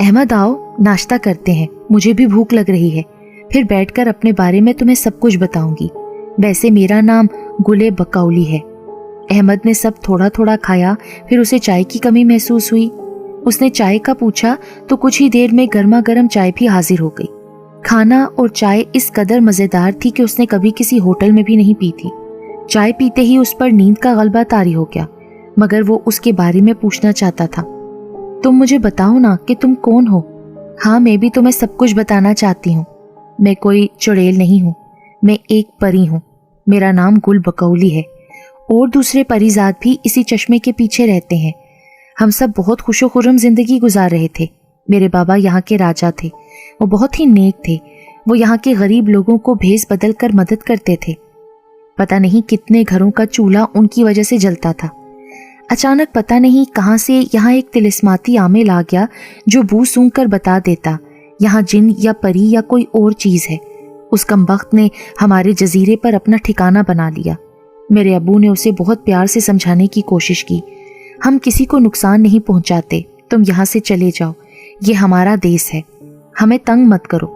अहमद आओ, नाश्ता करते हैं, मुझे भी भूख लग रही है, फिर बैठकर अपने बारे में तुम्हें सब कुछ बताऊंगी। वैसे मेरा नाम गुले बकौली है। अहमद ने सब थोड़ा थोड़ा खाया, फिर उसे चाय की कमी महसूस हुई। उसने चाय का पूछा तो कुछ ही देर में गर्मा गर्म चाय भी हाजिर हो गई। खाना और चाय इस कदर मज़ेदार थी कि उसने कभी किसी होटल में भी नहीं पी थी। चाय पीते ही उस पर नींद का गलबा तारी हो गया, मगर वो उसके बारे में पूछना चाहता था। तुम मुझे बताओ ना कि तुम कौन हो। हाँ, मैं भी तुम्हें सब कुछ बताना चाहती हूँ। मैं कोई चुड़ैल नहीं हूँ, मैं एक परी हूँ। मेरा नाम गुल बकौली है और दूसरे परीजात भी इसी चश्मे के पीछे रहते हैं। हम सब बहुत खुशो-खुर्रम जिंदगी गुजार रहे थे। मेरे बाबा यहाँ के राजा थे, वो बहुत ही नेक थे। वो यहाँ के गरीब लोगों को भेस बदल कर मदद करते थे। पता नहीं कितने घरों का चूल्हा उनकी वजह से जलता था। अचानक पता नहीं कहाँ से यहाँ एक तिलिस्माती आमिल आ गया जो बू सूंघ कर बता देता यहाँ जिन या परी या कोई और चीज है। उस कमबख्त ने हमारे जजीरे पर अपना ठिकाना बना लिया। मेरे अब्बू ने उसे बहुत प्यार से समझाने की कोशिश की। हम किसी को नुकसान नहीं पहुंचाते, तुम यहाँ से चले जाओ, ये हमारा देश है, हमें तंग मत करो।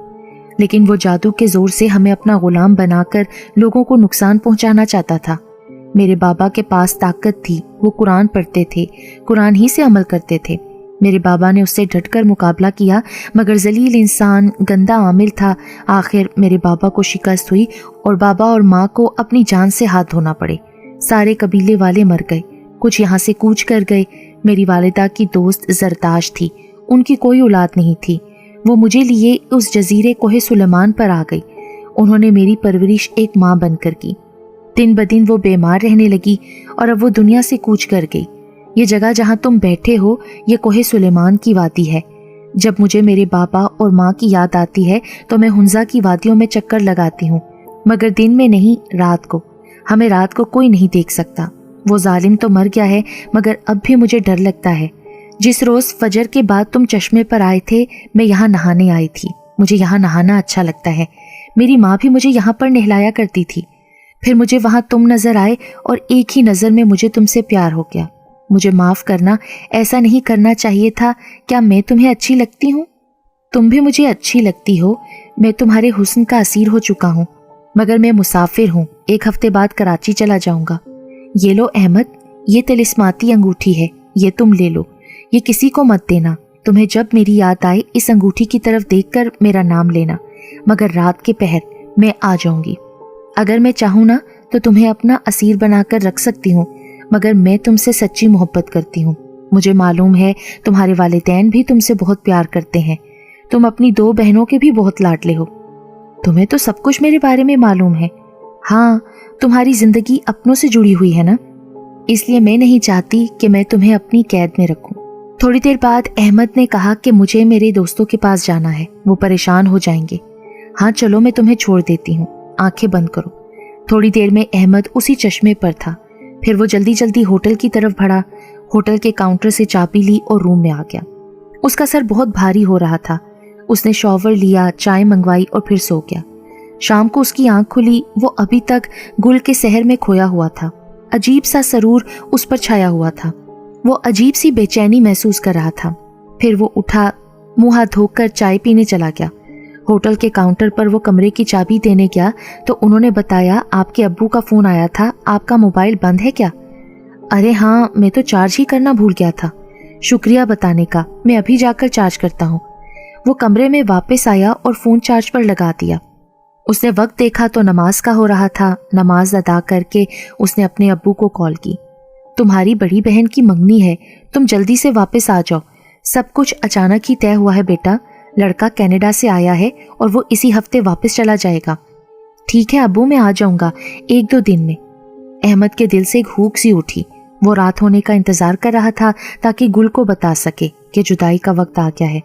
लेकिन वो जादू के जोर से हमें अपना गुलाम बनाकर लोगों को नुकसान पहुंचाना चाहता था। मेरे बाबा के पास ताकत थी, वो कुरान पढ़ते थे, कुरान ही से अमल करते थे। मेरे बाबा ने उससे डटकर मुकाबला किया, मगर जलील इंसान गंदा आमिल था। आखिर मेरे बाबा को शिकस्त हुई और बाबा और माँ को अपनी जान से हाथ धोना पड़े। सारे कबीले वाले मर गए, कुछ यहाँ से कूच कर गए। मेरी वालिदा की दोस्त जरताश थी, उनकी कोई औलाद नहीं थी। वो मुझे लिए उस जजीरे कोहे सुलेमान पर आ गई। उन्होंने मेरी परवरिश एक माँ बनकर की। दिन ब दिन वो बीमार रहने लगी और अब वो दुनिया से कूच कर गई। ये जगह जहाँ तुम बैठे हो, ये कोहे सुलेमान की वादी है। जब मुझे मेरे बाबा और माँ की याद आती है तो मैं हुंजा की वादियों में चक्कर लगाती हूँ, मगर दिन में नहीं, रात को। हमें रात को कोई नहीं देख सकता। वो जालिम तो मर गया है, मगर अब भी मुझे डर लगता है। जिस रोज फजर के बाद तुम चश्मे पर आए थे, मैं यहाँ नहाने आई थी। मुझे यहाँ नहाना अच्छा लगता है। मेरी माँ भी मुझे यहाँ पर नहलाया करती थी। फिर मुझे वहाँ तुम नजर आए और एक ही नजर में मुझे तुमसे प्यार हो गया। मुझे माफ करना, ऐसा नहीं करना चाहिए था। क्या मैं तुम्हें अच्छी लगती हूँ? तुम भी मुझे अच्छी लगती हो। मैं तुम्हारे हुस्न का असीर हो चुका हूँ, मगर मैं मुसाफिर हूँ। 1 हफ्ते बाद कराची चला जाऊंगा। ये लो अहमद, ये तिलिस्माती अंगूठी है, ये तुम ले लो। ये किसी को मत देना। तुम्हें जब मेरी याद आए इस अंगूठी की तरफ देखकर मेरा नाम लेना, मगर रात के पहर मैं आ जाऊंगी। अगर मैं चाहूँ ना तो तुम्हें अपना असीर बनाकर रख सकती हूँ, मगर मैं तुमसे सच्ची मोहब्बत करती हूँ। मुझे मालूम है तुम्हारे वालिदैन भी तुमसे बहुत प्यार करते हैं। तुम अपनी 2 बहनों के भी बहुत लाडले हो। तुम्हें तो सब कुछ मेरे बारे में मालूम है। हाँ, तुम्हारी जिंदगी अपनों से जुड़ी हुई है ना, इसलिए मैं नहीं चाहती कि मैं तुम्हें अपनी कैद में रखूं। थोड़ी देर बाद अहमद ने कहा कि मुझे मेरे दोस्तों के पास जाना है, वो परेशान हो जाएंगे। हाँ चलो, मैं तुम्हें छोड़ देती हूँ, आंखें बंद करो। थोड़ी देर में अहमद उसी चश्मे पर था। फिर वो जल्दी जल्दी होटल की तरफ बढ़ा। होटल के काउंटर से चाबी ली और रूम में आ गया। उसका सर बहुत भारी हो रहा था। उसने शॉवर लिया, चाय मंगवाई और फिर सो गया। शाम को उसकी आंख खुली। वो अभी तक गुल के शहर में खोया हुआ था। अजीब सा सरूर उस पर छाया हुआ था। वो अजीब सी बेचैनी महसूस कर रहा था। फिर वो उठा, मुंह हाथ धोकर चाय पीने चला गया। होटल के काउंटर पर वो कमरे की चाबी देने गया तो उन्होंने बताया, आपके अब्बू का फोन आया था, आपका मोबाइल बंद है क्या? अरे हाँ, मैं तो चार्ज ही करना भूल गया था। शुक्रिया बताने का, मैं अभी जाकर चार्ज करता हूँ। वो कमरे में वापस आया और फोन चार्ज पर लगा दिया। उसने वक्त देखा तो नमाज का हो रहा था। नमाज अदा करके उसने अपने अब्बू को कॉल की। तुम्हारी बड़ी बहन की मंगनी है, तुम जल्दी से वापस आ जाओ। सब कुछ अचानक ही तय हुआ है बेटा। लड़का कनाडा से आया है और वो इसी हफ्ते वापस चला जाएगा। ठीक है अब्बू, मैं आ जाऊंगा 1-2 दिन में। अहमद के दिल से एक हूक सी उठी। वो रात होने का इंतजार कर रहा था ताकि गुल को बता सके कि जुदाई का वक्त आ गया है।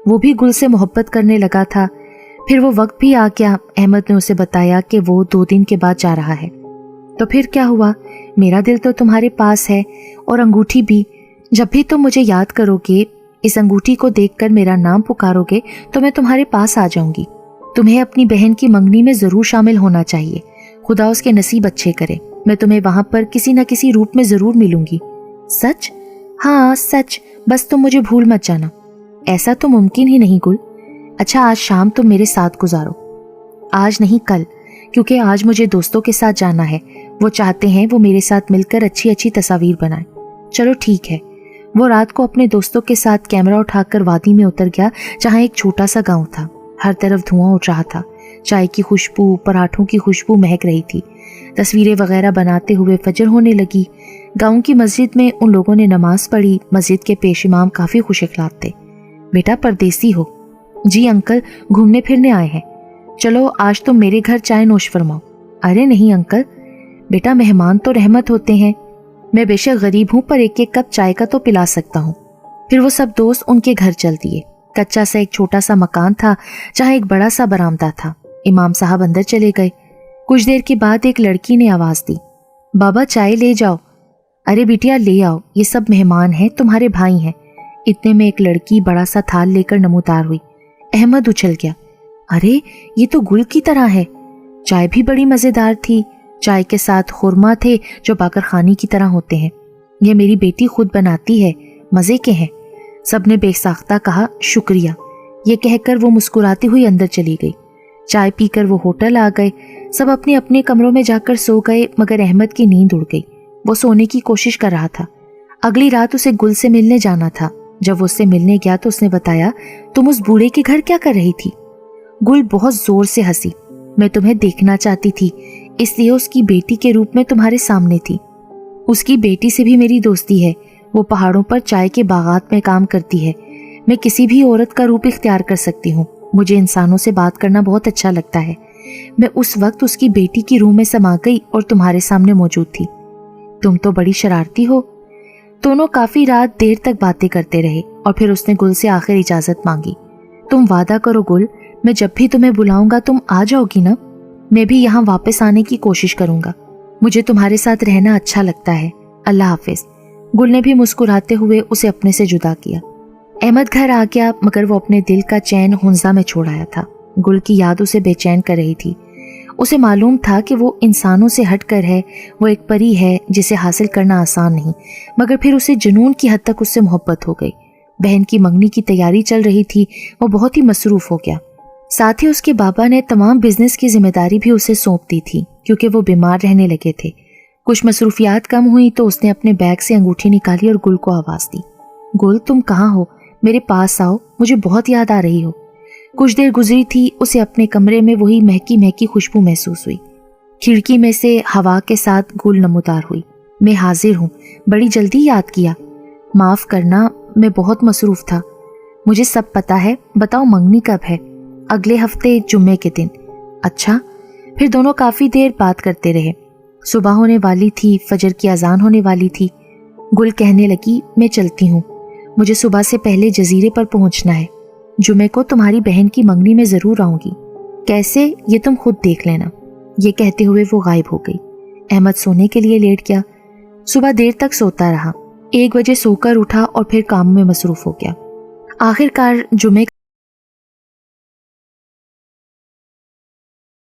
वो भी गुल से मोहब्बत करने लगा था। फिर वो वक्त भी आ गया। अहमद ने उसे बताया कि वो 2 दिन के बाद जा रहा है। तो फिर क्या हुआ? मेरा दिल तो तुम्हारे पास है और अंगूठी भी। जब भी तुम मुझे याद करोगे, इस अंगूठी को देखकर मेरा नाम पुकारोगे तो मैं तुम्हारे पास आ जाऊंगी। तुम्हें अपनी बहन की मंगनी में जरूर शामिल होना चाहिए। खुदा उसके नसीब अच्छे करे। मैं तुम्हें वहां पर किसी न किसी रूप में जरूर मिलूंगी। सच? हाँ सच, बस तुम मुझे भूल मत जाना। ऐसा तो मुमकिन ही नहीं गुल। अच्छा, आज शाम तुम मेरे साथ गुजारो। आज नहीं, कल, क्योंकि आज मुझे दोस्तों के साथ जाना है। वो चाहते हैं वो मेरे साथ मिलकर अच्छी अच्छी तस्वीर बनाएं। चलो ठीक है। वो रात को अपने दोस्तों के साथ कैमरा उठाकर वादी में उतर गया, जहाँ एक छोटा सा गांव था। हर तरफ धुआं उठ रहा था। चाय की खुशबू, पराठों की खुशबू महक रही थी। तस्वीरें वगैरह बनाते हुए फजर होने लगी। गांव की मस्जिद में उन लोगों ने नमाज पढ़ी। मस्जिद के पेश इमाम काफी खुश इखलाक थे। बेटा परदेसी हो? जी अंकल, घूमने फिरने आए हैं। चलो आज तुम मेरे घर चाय नोश फरमाओ। अरे नहीं अंकल, बेटा मेहमान तो रहमत होते हैं। मैं बेशक गरीब हूं, पर एक एक कप चाय का तो पिला सकता हूँ। फिर वो सब दोस्त उनके घर चल दिए। कच्चा सा एक छोटा सा मकान था, जहाँ एक बड़ा सा बरामदा था। इमाम साहब अंदर चले गए। कुछ देर के बाद एक लड़की ने आवाज दी, बाबा चाय ले जाओ। अरे बिटिया ले आओ, ये सब मेहमान हैं, तुम्हारे भाई हैं। इतने में एक लड़की बड़ा सा थाल लेकर नमूदार हुई। अहमद उछल गया, अरे ये तो गुल की तरह है। चाय भी बड़ी मजेदार थी। चाय के साथ खुरमा थे जो बाकरखानी की तरह होते हैं। ये मेरी बेटी खुद बनाती है, मजे के हैं। सबने बेसाख्ता कहा शुक्रिया। ये कहकर वो मुस्कुराती हुई अंदर चली गई। चाय पीकर वो होटल आ गए। सब अपने अपने कमरों में जाकर सो गए, मगर अहमद की नींद उड़ गई। वो सोने की कोशिश कर रहा था। अगली रात उसे गुल से मिलने जाना था। जब वो उससे मिलने गया तो उसने बताया, तुम उस बूढ़े के घर क्या कर रही थी? गुल बहुत जोर से हंसी। मैं तुम्हें देखना चाहती थी, इसलिए उसकी बेटी के रूप में तुम्हारे सामने थी। उसकी बेटी से भी मेरी दोस्ती है। वो पहाड़ों पर चाय के बागात में काम करती है। मैं किसी भी औरत का रूप इख्तियार कर सकती हूँ। मुझे इंसानों से बात करना बहुत अच्छा लगता है। मैं उस वक्त उसकी बेटी की रूह में समा गई और तुम्हारे सामने मौजूद थी। तुम तो बड़ी शरारती हो। दोनों काफी रात देर तक बातें करते रहे और फिर उसने गुल से आखिर इजाजत मांगी। तुम वादा करो गुल, मैं जब भी तुम्हें बुलाऊंगा तुम आ जाओगी ना? मैं भी यहाँ वापस आने की कोशिश करूंगा। मुझे तुम्हारे साथ रहना अच्छा लगता है। अल्लाह हाफिज। गुल ने भी मुस्कुराते हुए उसे अपने से जुदा किया। अहमद घर आ गया, मगर वो अपने दिल का चैन हुंजा में छोड़ आया था। गुल की याद उसे बेचैन कर रही थी। उसे मालूम था कि वो इंसानों से हटकर है। वो एक परी है जिसे हासिल करना आसान नहीं, मगर फिर उसे जुनून की हद तक उससे मोहब्बत हो गई। बहन की मंगनी की तैयारी चल रही थी। वो बहुत ही मसरूफ हो गया। साथ ही उसके बाबा ने तमाम बिजनेस की जिम्मेदारी भी उसे सौंप दी थी, क्योंकि वो बीमार रहने लगे थे। कुछ मसरूफियात कम हुई तो उसने अपने बैग से अंगूठी निकाली और गुल को आवाज दी, गुल तुम कहाँ हो? मेरे पास आओ, मुझे बहुत याद आ रही हो। कुछ देर गुजरी थी, उसे अपने कमरे में वही महकी महकी खुशबू महसूस हुई। खिड़की में से हवा के साथ गुल नमूदार हुई। मैं हाजिर हूँ, बड़ी जल्दी याद किया। माफ करना, मैं बहुत मसरूफ था। मुझे सब पता है। बताओ मंगनी कब है? अगले हफ्ते जुम्मे के दिन। अच्छा। फिर दोनों काफी देर बात करते रहे। सुबह होने वाली थी, फजर की अजान होने वाली थी। गुल कहने लगी, मैं चलती हूँ, मुझे सुबह से पहले जजीरे पर पहुंचना है। जुमे को तुम्हारी बहन की मंगनी में जरूर आऊंगी। कैसे, ये तुम खुद देख लेना। ये कहते हुए वो गायब हो गई। अहमद सोने के लिए लेट गया। सुबह देर तक सोता रहा। 1 बजे सोकर उठा और फिर काम में मसरूफ हो गया। आखिरकार जुमे